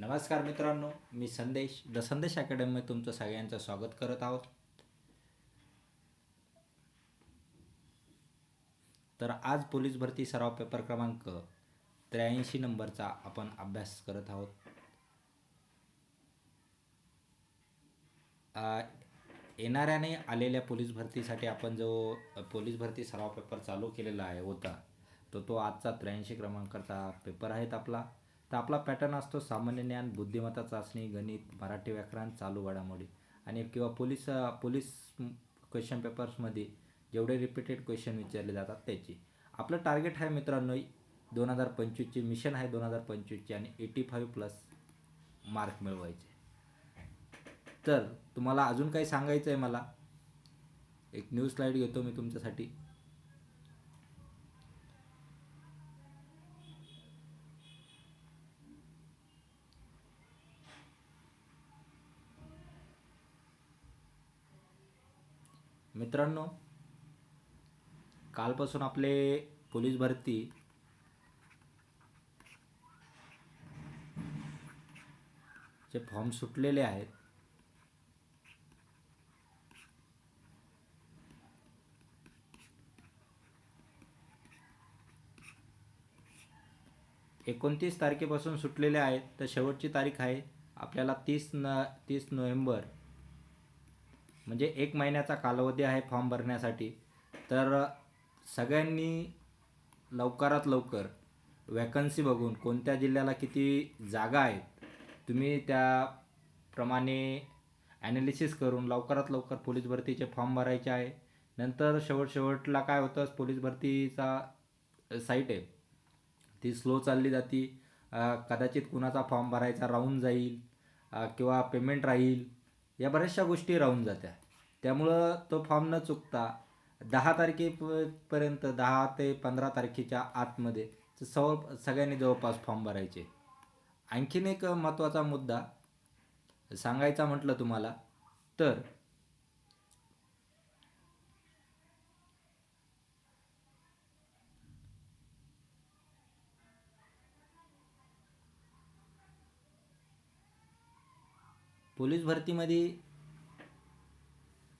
नमस्कार मित्रांनो, मी संदेश द संदेश अकॅडमीमध्ये तुमचं सगळ्यांचं स्वागत करत आहोत. तर आज पोलीस भरती सराव पेपर क्रमांक 83 नंबरचा आपण अभ्यास करत आहोत. येणाऱ्याने आलेल्या पोलीस भरतीसाठी आपण जो पोलीस भरती सराव पेपर चालू केलेला होता तो आजचा 83 क्रमांकाचा पेपर आहेत आपला. तर आपला पॅटर्न असतो सामान्य ज्ञान, बुद्धिमत्ता चाचणी, गणित, मराठी व्याकरण, चालू घडामोडी आणि किंवा पोलीस क्वेश्चन पेपर्समध्ये जेवढे रिपीटेड क्वेश्चन विचारले जातात त्याची. आपलं टार्गेट आहे मित्रांनो 2025ची मिशन आहे 2025ची आणि 85+ मार्क मिळवायचे. तर तुम्हाला अजून काही सांगायचं आहे मला. एक न्यूज स्लाईड घेतो मी तुमच्यासाठी. मित्रांनो, कालपासून आपले पोलीस भरती चे फॉर्म सुटलेले आहेत. एकोणतीस तारखेपासून सुटलेले आहेत. तर शेवटची तारीख आहे आपल्याला 30 नोव्हेंबर, म्हणजे 1 महिन्याचा कालावधी आहे फॉर्म भरण्यासाठी. तर सगळ्यांनी लवकरात लवकर वॅकन्सी बघून कोणत्या जिल्ह्याला किती जागा आहेत तुम्ही त्याप्रमाणे ॲनालिसिस करून लवकरात लवकर पोलीस भरतीचे फॉर्म भरायचे आहे. नंतर शेवटला काय होतं, पोलीस भरतीचा साईट आहे ती स्लो चालली जाती. कदाचित कुणाचा फॉर्म भरायचा राहून जाईल किंवा पेमेंट राहील, या बऱ्याचशा गोष्टी राहून जात्या. त्यामुळं तो फॉर्म न चुकता 10 तारखेपर्यंत 10 ते 15 तारखेच्या आतमध्ये सगळ्यांनी जवळपास फॉर्म भरायचे. आणखीन एक महत्त्वाचा मुद्दा सांगायचा म्हटलं तुम्हाला तर पोलीस भरतीमध्ये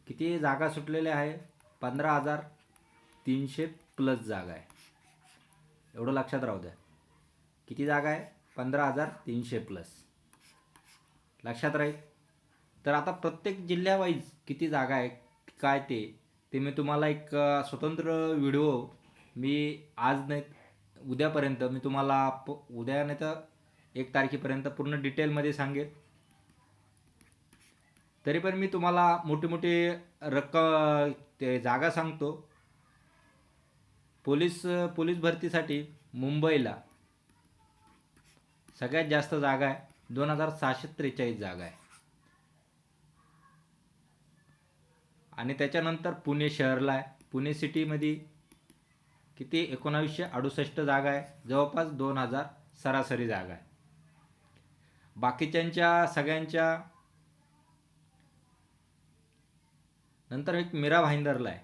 किती जागा सुटलेल्या आहे, 15,300+ जागा आहे. एवढं लक्षात राहू द्या. किती जागा आहे? 15,300+. लक्षात राहील. तर आता प्रत्येक जिल्ह्यावाईज किती जागा आहे काय ते मी तुम्हाला एक स्वतंत्र व्हिडिओ मी आज नाही उद्यापर्यंत मी तुम्हाला उद्या नाही तर 1 तारखेपर्यंत पूर्ण डिटेलमध्ये सांगेन. तरी पण मी तुम्हाला मोठी ते जागा सांगतो. पोलीस भरतीसाठी मुंबईला सगळ्यात जास्त जागा आहे, 2,643 जागा आहे. आणि त्याच्यानंतर पुणे शहरला आहे. पुणे सिटीमध्ये किती 1,968 जागा आहे, जवळपास 2,000 सरासरी जागा आहे. बाकीच्यांच्या सगळ्यांच्या नंतर एक मीरा भाईंदरला आहे.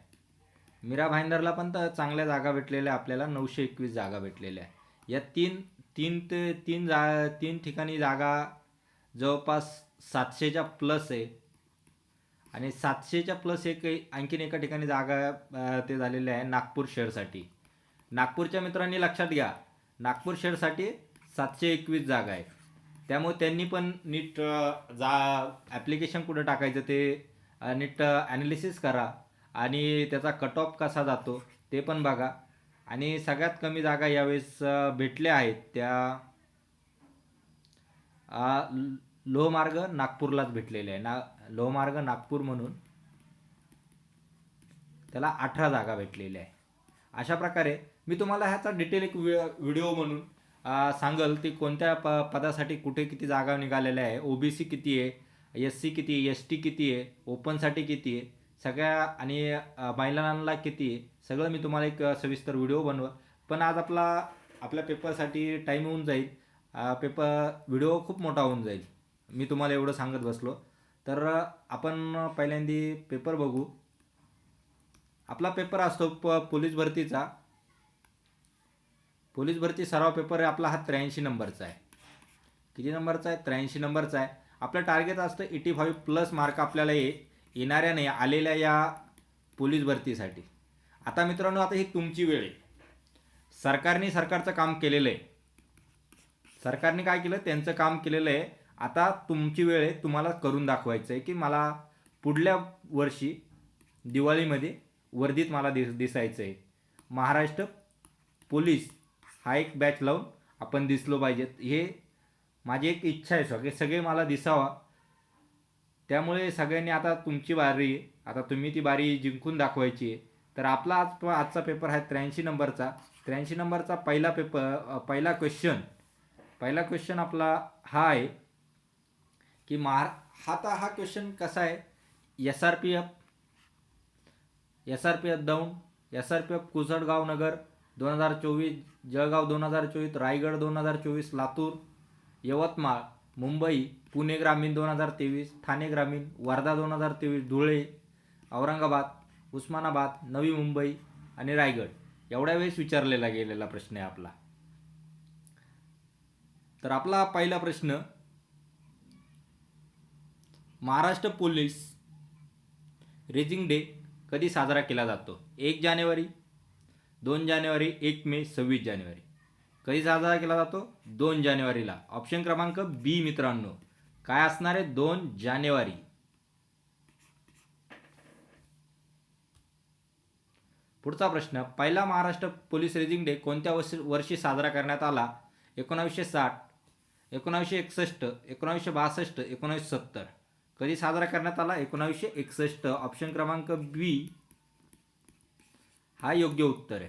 मीरा भाईंदरला पण तर चांगल्या जागा भेटलेल्या आपल्याला, 921 जागा भेटलेल्या आहे. या तीन ठिकाणी जागा जवळपास 700च्या प्लस आहे. आणि 700च्या प्लस आणखीन एका ठिकाणी जागा ते झालेले आहे नागपूर शहरसाठी. नागपूरच्या मित्रांनी लक्षात घ्या, नागपूर शहरसाठी 721 जागा आहे. त्यामुळे त्यांनी पण नीट ॲप्लिकेशन कुठं टाकायचं ते नीट ॲनालिसिस करा आणि त्याचा कट ऑफ कसा जातो ते पण बघा. आणि सगळ्यात कमी जागा यावेळेस भेटल्या आहेत त्या लोहमार्ग नागपूरलाच भेटलेले आहे. लोहमार्ग नागपूर म्हणून त्याला 18 जागा भेटलेल्या आहे. अशा प्रकारे मी तुम्हाला ह्याचा डिटेल एक व्हिडिओ म्हणून सांगल ती कोणत्या पदासाठी कुठे किती जागा निघालेल्या आहे, OBC किती आहे, SC किती आहे, ST किती आहे, ओपनसाठी किती आहे, सगळ्या आणि महिलांना किती आहे, सगळं मी तुम्हाला एक सविस्तर व्हिडिओ बनवा. पण आज आपल्या पेपरसाठी टाईम होऊन जाईल. व्हिडिओ खूप मोठा होऊन जाईल. मी तुम्हाला एवढं सांगत बसलो. तर आपण पहिल्यांदा पेपर बघू. आपला पेपर असतो पोलीस भरतीचा. पोलीस भरती सराव पेपर आपला हा 83 नंबरचा आहे. किती नंबरचा आहे? 83 नंबरचा आहे. आपलं टार्गेट असतं 85+ मार्क आपल्याला येणाऱ्या नाही आलेल्या या पोलीस भरतीसाठी. आता मित्रांनो, आता ही तुमची वेळ आहे. सरकारचं काम केलेलं आहे. सरकारने काय केलं? त्यांचं काम केलेलं आहे. आता तुमची वेळ आहे. तुम्हाला करून दाखवायचं आहे की मला पुढल्या वर्षी दिवाळीमध्ये वर्दीत मला दिसायचं आहे. महाराष्ट्र पोलीस हा एक बॅच लावून आपण दिसलो पाहिजेत. हे माझी एक इच्छा आहे. सगळे मला दिसावा. त्यामुळे सगळ्यांनी, आता तुमची बारी आहे. आता तुम्ही ती बारी जिंकून दाखवायची आहे. तर आपला आजचा पेपर आहे 83 नंबरचा. 83 नंबरचा पहिला क्वेश्चन आपला हा आहे की हा क्वेश्चन कसा आहे? SRPF दौंड, SRPF कुसडगाव नगर 2024, जळगाव 2024, रायगड 2024, लातूर, यवतमाळ, मुंबई, पुणे ग्रामीण 2023, ठाणे ग्रामीण, वर्धा 2023, धुळे, औरंगाबाद, उस्मानाबाद, नवी मुंबई आणि रायगड एवढ्या वेळेस विचारलेला गेलेला प्रश्न आहे आपला. तर आपला पहिला प्रश्न, महाराष्ट्र पोलीस रेजिंग डे कधी साजरा केला जातो? 1 जानेवारी, 2 जानेवारी, 1 मे, 26 जानेवारी. कधी साजरा केला जातो? 2 जानेवारीला. ऑप्शन क्रमांक बी मित्रांनो. काय असणार आहे? 2 जानेवारी. पुढचा प्रश्न, पहिला महाराष्ट्र पोलीस रेजिंग डे कोणत्या वर्षी साजरा करण्यात आला? 1960, 1961, 1962, 1970. कधी साजरा करण्यात आला? 1961. ऑप्शन क्रमांक बी हा योग्य उत्तर आहे.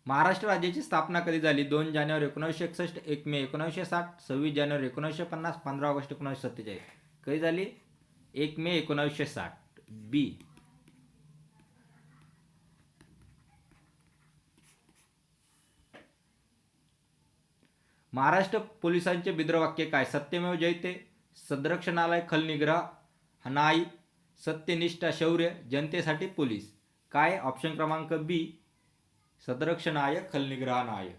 महाराष्ट्र राज्याची स्थापना कधी झाली? 2 जानेवारी 1961, 1 मे 1960, 26 जानेवारी 1950, 15 ऑगस्ट 1947. कधी झाली? 1 मे 1960. बी. महाराष्ट्र पोलिसांचे बिद्रवाक्य काय? सत्यमेव जयते, सदरक्षणालय, खलनिग्रह नाई, सत्यनिष्ठा, शौर्य, जनतेसाठी पोलीस. काय? ऑप्शन क्रमांक बी, सदरक्षणाय, खलनिग्रहनाय.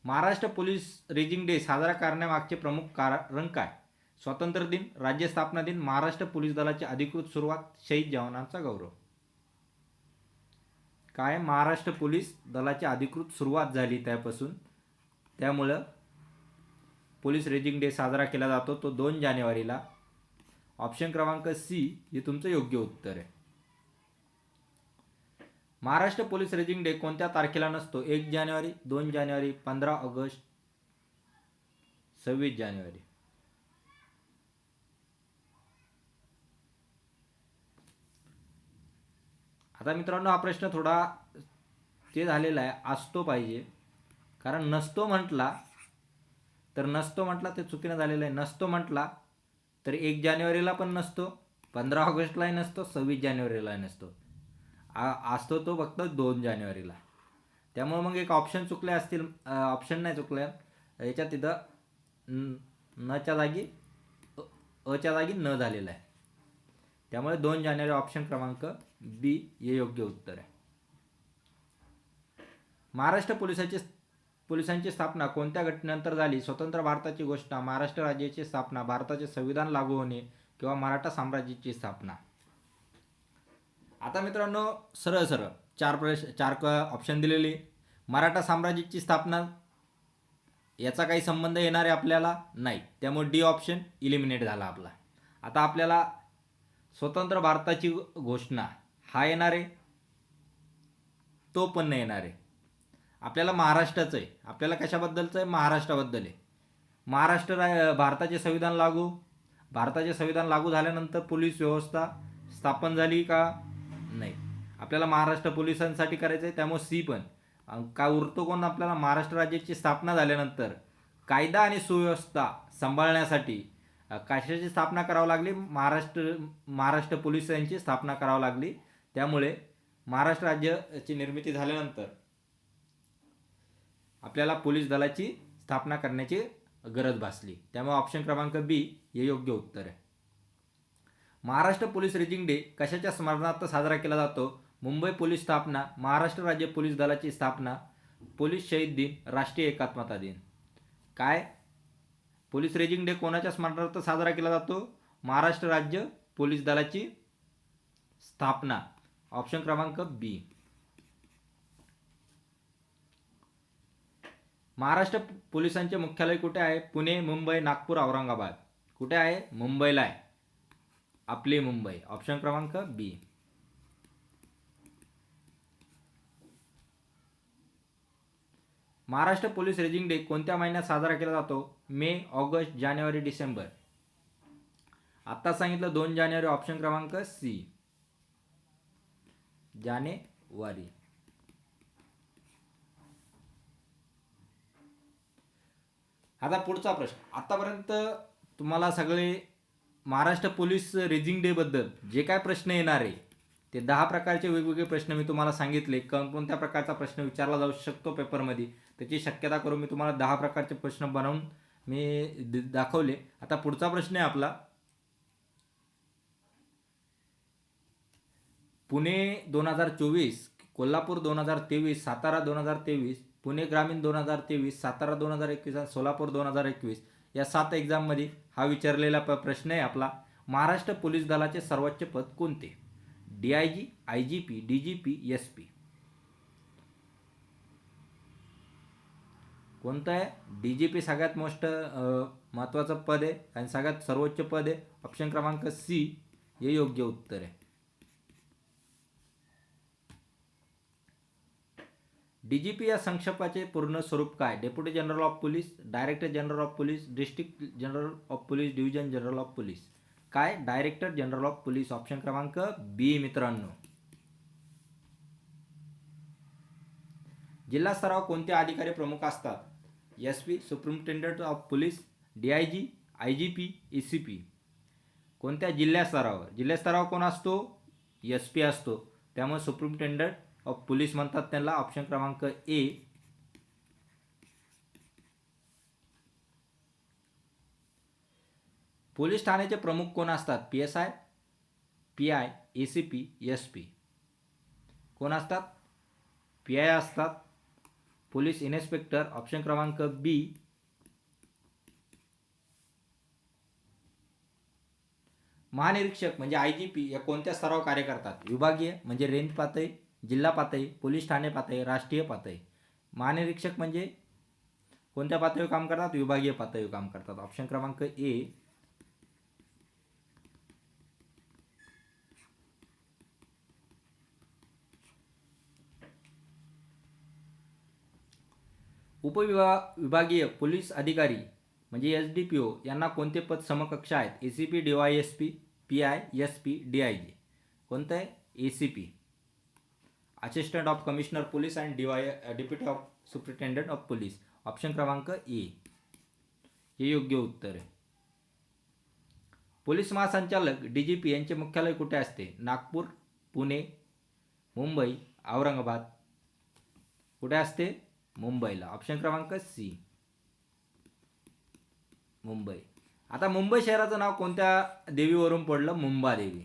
महाराष्ट्र पोलीस रेजिंग डे साजरा करण्यामागचे प्रमुख कारण काय? स्वातंत्र्य दिन, राज्य स्थापना दिन, महाराष्ट्र पोलीस दलाची अधिकृत सुरुवात, शहीद जवानांचा गौरव. काय? महाराष्ट्र पोलीस दलाची अधिकृत सुरुवात झाली त्यापासून, त्यामुळं पोलीस रेजिंग डे साजरा केला जातो तो 2 जानेवारीला. ऑप्शन क्रमांक सी हे तुमचं योग्य उत्तर आहे. महाराष्ट्र पोलीस रेजिंग डे कोणत्या तारखेला नसतो? 1 जानेवारी, 2 जानेवारी, 15 ऑगस्ट, 26 जानेवारी. आता मित्रांनो, हा प्रश्न थोडा ते झालेला आहे, असतो पाहिजे. कारण नसतो म्हटला ते चुकीनं झालेलं आहे. नसतो म्हटला तर 1 जानेवारीला पण नसतो, 15 ऑगस्टलाही नसतो, 26 जानेवारीलाही नसतो. असतो तो फक्त 2 जानेवारीला. त्यामुळे मग एक ऑप्शन चुकले असतील. ऑप्शन नाही चुकले याच्यात, तिथं नच्या जागी अच्या जागी न झालेला आहे. त्यामुळे 2 जानेवारी ऑप्शन क्रमांक बी हे योग्य उत्तर आहे. महाराष्ट्र पोलिसांची स्थापना कोणत्या घटनेनंतर झाली? स्वतंत्र भारताची घोषणा, महाराष्ट्र राज्याची स्थापना, भारताचे संविधान लागू होणे किंवा मराठा साम्राज्याची स्थापना. आता मित्रांनो, सरळ चार ऑप्शन दिलेले. मराठा साम्राज्याची स्थापना याचा काही संबंध येणार आहे आपल्याला? नाही. त्यामुळे डी ऑप्शन इलिमिनेट झाला आपला. आता आपल्याला स्वतंत्र भारताची घोषणा हा येणार आहे, तो पण नाही येणार आहे. आपल्याला महाराष्ट्राचं आहे. आपल्याला कशाबद्दलचं आहे? महाराष्ट्राबद्दल आहे. भारताचे संविधान लागू झाल्यानंतर पोलीस व्यवस्था स्थापन झाली का? नाही. आपल्याला महाराष्ट्र पोलिसांसाठी करायचं आहे, त्यामुळे सी पण. काय उरतो कोण आपल्याला? महाराष्ट्र राज्याची स्थापना झाल्यानंतर कायदा आणि सुव्यवस्था सांभाळण्यासाठी कशाची स्थापना करावी लागली? महाराष्ट्र पोलिसांची स्थापना करावी लागली. त्यामुळे महाराष्ट्र राज्याची निर्मिती झाल्यानंतर आपल्याला पोलीस दलाची स्थापना करण्याची गरज भासली. त्यामुळे ऑप्शन क्रमांक बी हे योग्य उत्तर आहे. महाराष्ट्र पोलीस रेजिंग डे कशाच्या स्मरणार्थ साजरा केला जातो? मुंबई पोलीस स्थापना, महाराष्ट्र राज्य पोलीस दलाची स्थापना, पोलीस शहीद दिन, राष्ट्रीय एकात्मता दिन. काय? पोलीस रेजिंग डे कोणाच्या स्मरणार्थ साजरा केला जातो? महाराष्ट्र राज्य पोलीस दलाची स्थापना. ऑप्शन क्रमांक बी. महाराष्ट्र पोलिसांचे मुख्यालय कुठे आहे? पुणे, मुंबई, नागपूर, औरंगाबाद. कुठे आहे? मुंबईला आहे. आपली मुंबई. ऑप्शन क्रमांक बी. महाराष्ट्र पोलीस रेजिंग डे कोणत्या महिन्यात साजरा केला जातो? मे, ऑगस्ट, जानेवारी, डिसेंबर. आता सांगितलं 2 जानेवारी. ऑप्शन क्रमांक सी, जानेवारी. आता पुढचा प्रश्न. आतापर्यंत तुम्हाला सगळे महाराष्ट्र पोलीस रेजिंग डे बद्दल जे काय प्रश्न येणार आहे ते 10 प्रकारचे वेगवेगळे प्रश्न मी तुम्हाला सांगितले. कोणत्या प्रकारचा प्रश्न विचारला जाऊ शकतो पेपरमध्ये त्याची शक्यता करून मी तुम्हाला 10 प्रकारचे प्रश्न बनवून मी दाखवले. आता पुढचा प्रश्न आहे आपला. पुणे 2024, कोल्हापूर 2023, सातारा 2023, पुणे ग्रामीण 2023, सातारा 2021 आणि सोलापूर 2021 या 7 एक्झाममध्ये हा विचारलेला प्रश्न आहे आपला. महाराष्ट्र पोलीस दलाचे सर्वोच्च पद कोणते? DIG, IGP, DGP, SP. कोणतं आहे? DGP सगळ्यात महत्त्वाचं पद आहे आणि सगळ्यात सर्वोच्च पद आहे. ऑप्शन क्रमांक सी हे योग्य उत्तर आहे. DGP या संक्षेपाचे पूर्ण स्वरूप काय? Deputy general of police, director general of police, district general of police, division general of police. काय? Director general of police. Option क्रमांक बी मित्रांनो. जिल्हा स्तरावर कोणते अधिकारी प्रमुख असतात? SP, superintendent of police, DIG, IGP, ACP. कोणत्या जिल्हा स्तरावर? जिल्हा स्तरावर कोण असतो? SP असतो. त्यामुळे सुप्रिंटेंडंट ऑफ पोलीस म्हणतात त्यांना. ऑप्शन क्रमांक ए. पोलीस ठाण्याचे प्रमुख कोण असतात? PSI, PI, ACP, SP. कोण असतात? PI असतात. Police inspector. ऑप्शन क्रमांक बी. महानिरीक्षक म्हणजे IGP या कोणत्या स्तरावर कार्य करतात? विभागीय म्हणजे रेंज पातळी, जिल्हा पातळी, पोलीस ठाणे पातळी, राष्ट्रीय पातळी. महानिरीक्षक म्हणजे कोणत्या पातळीवर काम करतात? विभागीय पातळीवर काम करतात. ऑप्शन क्रमांक ए. उपविभागीय पोलीस अधिकारी म्हणजे SDPO यांना कोणते पद समकक्ष आहेत? ACP, DYSP, PI, SP, DIG. कोणतं आहे? ACP. Assistant of commissioner police and deputy of superintendent of police. Option क्रमांक ए हे योग्य उत्तर आहे. पोलीस महासंचालक DGP यांचे मुख्यालय कुठे असते? नागपूर, पुणे, मुंबई, औरंगाबाद. कुठे असते? मुंबईला. ऑप्शन क्रमांक सी, मुंबई. आता मुंबई शहराचं नाव कोणत्या देवीवरून पडलं? मुंबादेवी.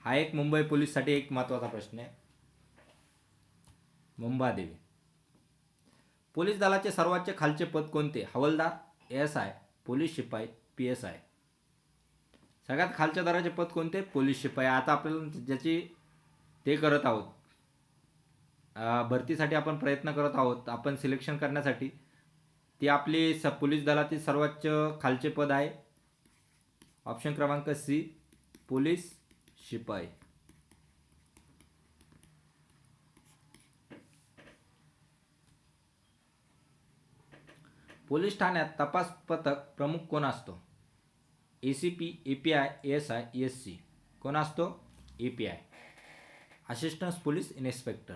हा एक मुंबई पोलीससाठी एक महत्त्वाचा प्रश्न आहे. मुंबादेवी. पोलीस दलाचे सर्वोच्च खालचे पद कोणते? हवालदार, ASI, पोलीस शिपाई, PSI. सगळ्यात खालच्या दराचे पद कोणते? पोलीस शिपाई. आता आपल्याला ज्याची ते करत आहोत, भरतीसाठी आपण प्रयत्न करत आहोत, आपण सिलेक्शन करण्यासाठी. ती आपली पोलीस दलातील सर्वोच्च खालचे पद आहे. ऑप्शन क्रमांक सी, पोलीस शिपाई. पोलीस ठाण्यात तपास पथक प्रमुख कोण असतो? ACP, API, ASI, SC. कोण असतो? API. Assistant police inspector.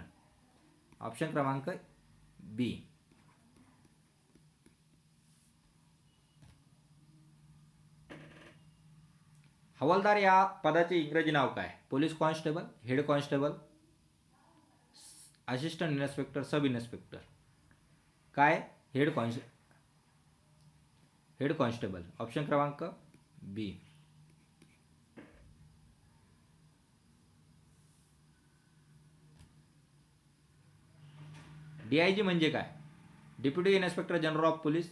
Option क्रमांक बी. हवालदार या पदाचे इंग्रजी नाव काय? Police constable, head constable, assistant inspector, sub inspector. काय? Head constable. ऑप्शन क्रमांक बी. DIG म्हणजे काय? Deputy inspector general of police,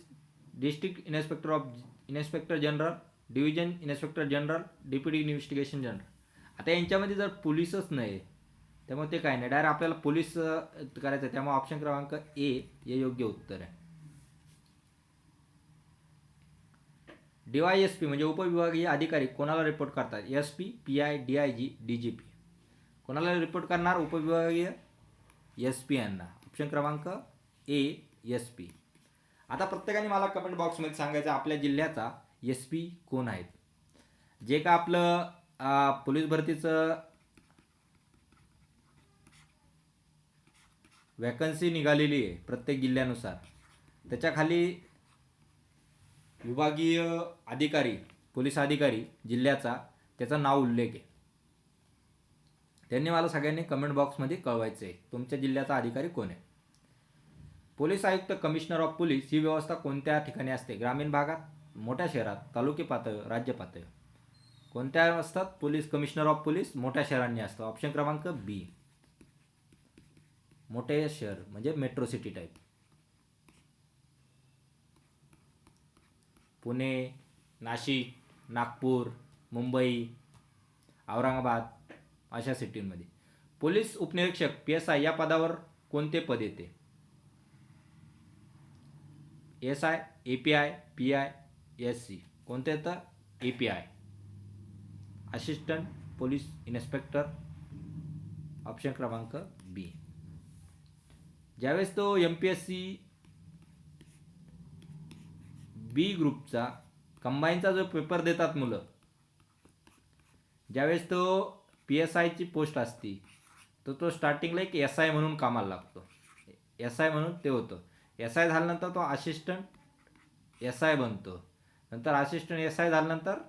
district inspector general, division inspector general, deputy investigation general. आता यांच्यामध्ये जर पोलीसच नाही त्यामुळे ते काय नाही, डायरेक्ट आपल्याला पोलीस करायचं आहे. त्यामुळे ऑप्शन क्रमांक ए हे योग्य उत्तर आहे. DYSP म्हणजे उपविभागीय अधिकारी कोणाला रिपोर्ट करतात? SP, PI, DIG, DGP. कोणाला रिपोर्ट करणार? उपविभागीय SP यांना. ऑप्शन क्रमांक ए SP. आता प्रत्येकाने मला कमेंट बॉक्समध्ये सांगायचं आपल्या जिल्ह्याचा SP कोण आहेत. जे का आपलं पोलीस भरतीचं वॅकन्सी निघालेली आहे प्रत्येक जिल्ह्यानुसार, त्याच्याखाली विभागीय अधिकारी, पोलीस अधिकारी जिल्ह्याचा त्याचं नाव उल्लेख आहे. त्यांनी मला सगळ्यांनी कमेंट बॉक्समध्ये कळवायचं आहे तुमच्या जिल्ह्याचा अधिकारी कोण आहे. पोलीस आयुक्त, कमिशनर ऑफ पोलीस ही व्यवस्था कोणत्या ठिकाणी असते? ग्रामीण भागात, मोठ्या शहरात, तालुके पातळीवर, राज्य पातळीवर. कोणत्या असतात? पोलीस कमिशनर ऑफ पोलीस मोठ्या शहरांनी असतं. ऑप्शन क्रमांक बी, मोठे शहर म्हणजे metro city type. Pune, Nashik, Nagpur, Mumbai, Aurangabad अशा सिटींमध्ये. पोलीस उपनिरीक्षक PSI या पदावर कोणते पद येते? SI, API, PI, SC. कोणते येतं? API, assistant police inspector. Option क्रमांक बी. ज्यावेळेस तो MPSC B ग्रुपचा कंबाईनचा जो पेपर देतात मुलं, ज्यावेळेस तो PSI ची पोस्ट असती तर तो स्टार्टिंगला एक SI म्हणून कामाला लागतो. SI म्हणून ते होतं. SI झाल्यानंतर तो असिस्टंट SI बनतो. नंतर असिस्टंट SI झाल्यानंतर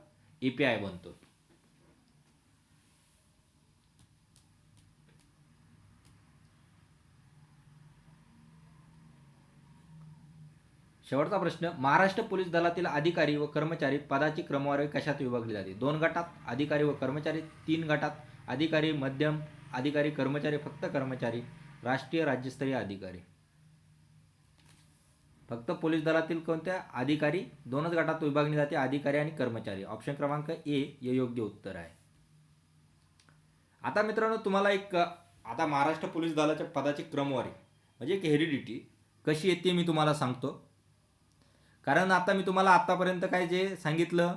API बनतो. शेवटचा प्रश्न, महाराष्ट्र पोलीस दलातील अधिकारी व कर्मचारी पदाची क्रमवारी कशात विभागली जाते? 2 गटात अधिकारी व कर्मचारी, 3 गटात अधिकारी, मध्यम अधिकारी, कर्मचारी, फक्त कर्मचारी, राष्ट्रीय राज्यस्तरीय अधिकारी. फक्त पोलीस दलातील कोणत्या? अधिकारी. 2च गटात विभागली जाते, अधिकारी आणि कर्मचारी. ऑप्शन क्रमांक ए हे योग्य उत्तर आहे. आता मित्रांनो तुम्हाला आता महाराष्ट्र पोलीस दलाच्या पदाची क्रमवारी म्हणजे एक हेरिडिटी कशी येते मी तुम्हाला सांगतो. कारण आता मी तुम्हाला आतापर्यंत काय जे सांगितलं,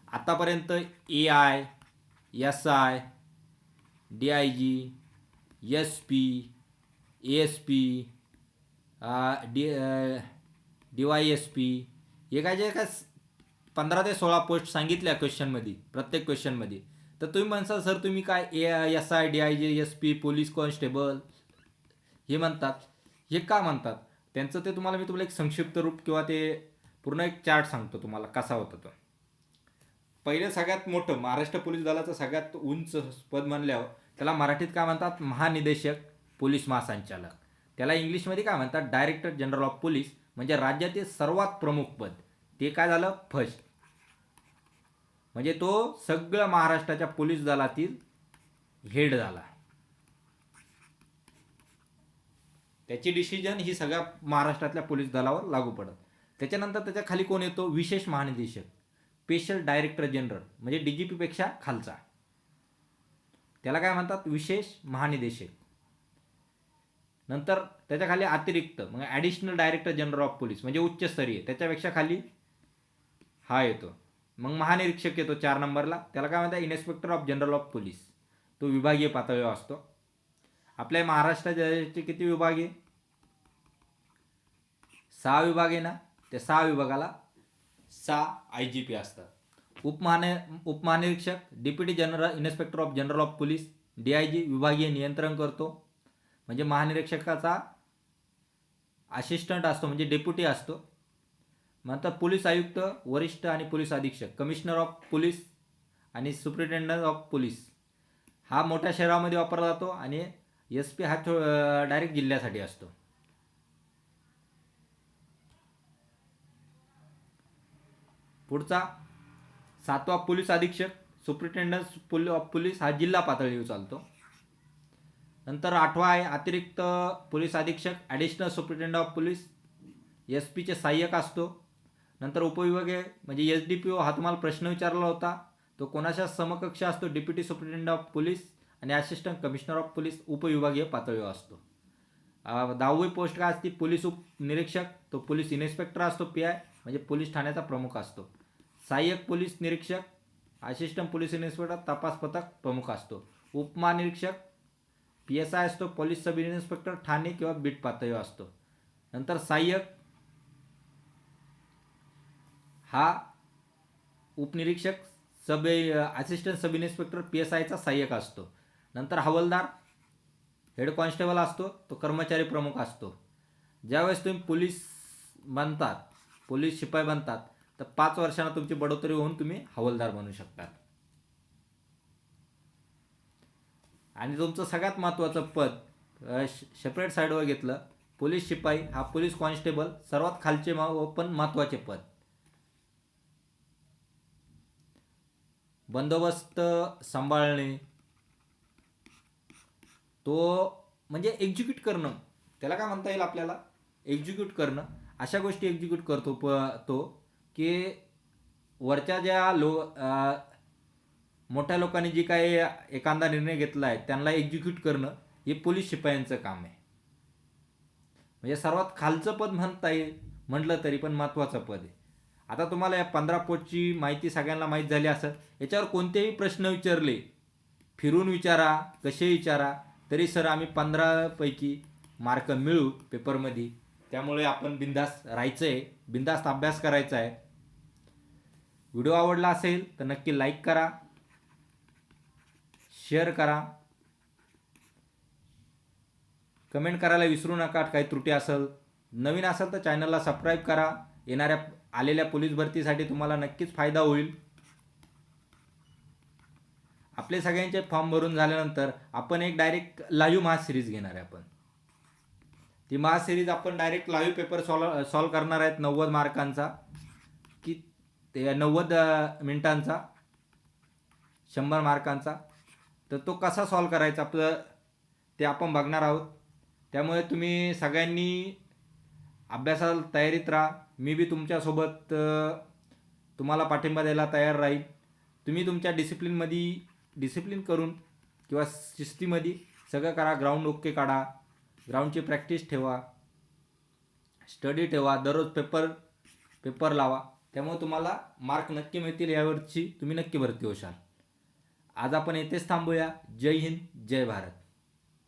आतापर्यंत AI, SI, DIG, SP, ASP, DYSP हे काय जे काय 15 ते 16 पोस्ट सांगितल्या क्वेश्चनमध्ये, प्रत्येक क्वेश्चनमध्ये. तर तुम्ही म्हणसाल सर तुम्ही काय SI, DIG, SP, police constable हे म्हणतात, हे का म्हणतात? त्यांचं ते तुम्हाला मी एक संक्षिप्त रूप किंवा ते पूर्ण एक चार्ट सांगतो तुम्हाला कसा होता तो. पहिले सगळ्यात मोठं महाराष्ट्र पोलीस दलाचं सगळ्यात उंच पद म्हणल्यावर त्याला मराठीत काय म्हणतात? महानिदेशक पोलीस महासंचालक. त्याला इंग्लिशमध्ये काय म्हणतात? Director general of police. म्हणजे राज्यातील सर्वात प्रमुख पद. ते काय झालं? फर्स्ट. म्हणजे तो सगळं महाराष्ट्राच्या पोलीस दलातील हेड झाला. त्याची डिसिजन ही सगळ्या महाराष्ट्रातल्या पोलीस दलावर लागू पडत. त्याच्यानंतर त्याच्या खाली कोण येतो? विशेष महानिदेशक, स्पेशल डायरेक्टर जनरल म्हणजे DGP पेक्षा खालचा. त्याला काय म्हणतात? विशेष महानिदेशक. नंतर त्याच्या खाली अतिरिक्त म्हणजे additional director general of police म्हणजे उच्चस्तरीय, त्याच्यापेक्षा खाली हा येतो. मग महानिरीक्षक येतो 4 नंबरला. त्याला काय म्हणतात? Inspector of general of police. तो विभागीय पातळीवर असतो. आपल्या महाराष्ट्राचे किती विभाग आहे? 6 विभाग आहे ना. त्या 6 विभागाला 6 IGP असतात. उपमहानिरीक्षक, deputy general inspector of general of police, DIG विभागीय नियंत्रण करतो म्हणजे महानिरीक्षकाचा असिस्टंट असतो म्हणजे डेप्युटी असतो. नंतर पोलीस आयुक्त, वरिष्ठ आणि पोलीस अधीक्षक, कमिशनर ऑफ पोलीस आणि सुप्रिटेंडंट ऑफ पोलीस हा मोठ्या शहरामध्ये वापरला जातो आणि SP हा डायरेक्ट जिल्ह्यासाठी असतो. पुढचा 7वा पोलीस अधीक्षक, सुपरिटेंडंट ऑफ पोलीस हा जिल्हा पातळीवर चालतो. नंतर 8वा आहे अतिरिक्त पोलीस अधीक्षक, additional superintendent of police, SP चे सहाय्यक असतो. नंतर उपविभागीय म्हणजे SDPO हा तुम्हाला प्रश्न विचारला होता, तो कोणाच्या समकक्ष असतो? डेप्युटी सुपरिटेंडंट ऑफ पोलीस आणि असिस्टंट कमिशनर ऑफ पोलीस उपविभागीय पातळीवर असतो. 10वी पोस्ट काय असते? पोलीस उपनिरीक्षक, तो पोलीस इन्स्पेक्टर असतो. PI म्हणजे पोलीस ठाण्याचा प्रमुख असतो. सहाय्यक पोलीस निरीक्षक, असिस्टंट पोलीस इन्स्पेक्टर तपास पथक प्रमुख असतो. उपमहानिरीक्षक PSI असतो, पोलीस सब इन्स्पेक्टर ठाणे किंवा बीट पातळीवर असतो. नंतर सहाय्यक हा उपनिरीक्षक असिस्टंट सब इन्स्पेक्टर PSIचा सहाय्यक असतो. नंतर हवालदार हेड कॉन्स्टेबल असतो, तो कर्मचारी प्रमुख असतो. ज्यावेळेस तुम्ही पोलीस बनतात, पोलीस शिपाई बनतात, तर 5 वर्षांना तुमची बढोतरी होऊन तुम्ही हवालदार बनू शकतात. आणि तुमचं सगळ्यात महत्त्वाचं पद सेपरेट साईडवर घेतलं, पोलीस शिपाई हा पोलीस कॉन्स्टेबल सर्वात खालचे पण महत्त्वाचे पद. बंदोबस्त सांभाळणे, तो म्हणजे एक्झिक्यूट करणं, त्याला काय म्हणता येईल आपल्याला? एक्झिक्यूट करणं. अशा गोष्टी एक्झिक्यूट करतो तो की वरच्या ज्या मोठ्या लोकांनी जी काही एखादा निर्णय घेतला आहे त्यांना एक्झिक्यूट करणं हे पोलीस शिपायांचं काम आहे. म्हणजे सर्वात खालचं पद म्हणता येईल म्हटलं तरी पण महत्त्वाचं पद आहे. आता तुम्हाला या 15 पोस्टची माहिती सगळ्यांना माहीत झाली असेल. याच्यावर कोणतेही प्रश्न विचारले, फिरून विचारा, कसे विचारा, तरी सर आम्ही 15 पैकी मार्क मिळू पेपरमध्ये. त्यामुळे आपण बिंदास राहायचं आहे, बिंदास्त अभ्यास करायचा आहे. व्हिडिओ आवडला असेल तर नक्की लाईक करा, शेअर करा, कमेंट करायला विसरू नका. काही त्रुटी असेल, नवीन असेल तर चॅनलला सबस्क्राईब करा. आलेल्या पोलीस भरतीसाठी तुम्हाला नक्कीच फायदा होईल. आपले सगळ्यांचे फॉर्म भरून झाल्यानंतर आपण एक डायरेक्ट लाईव्ह महासिरीज घेणार आहे. आपण ती महासिरीज आपण डायरेक्ट लाईव्ह पेपर सॉल्व करणार आहेत 90 मार्कांचा, की ते 90 मिनिटांचा, 100 मार्कांचा. तर तो कसा सॉल्व करायचा आपलं ते आपण बघणार आहोत. त्यामुळे तुम्ही सगळ्यांनी अभ्यासाला तयारीत राहा. मी बी तुमच्यासोबत तुम्हाला पाठिंबा द्यायला तयार राहील. तुम्ही तुमच्या डिसिप्लिन करून किंवा शिस्तीमध्ये सगळं करा. ग्राउंड ओके काढा, ग्राउंडची प्रॅक्टिस ठेवा, स्टडी ठेवा, दररोज पेपर लावा. त्यामुळे तुम्हाला मार्क नक्की मिळतील. यावर्षी तुम्ही नक्की भरती होशाल. आज आपण येथेच थांबूया. जय हिंद, जय भारत.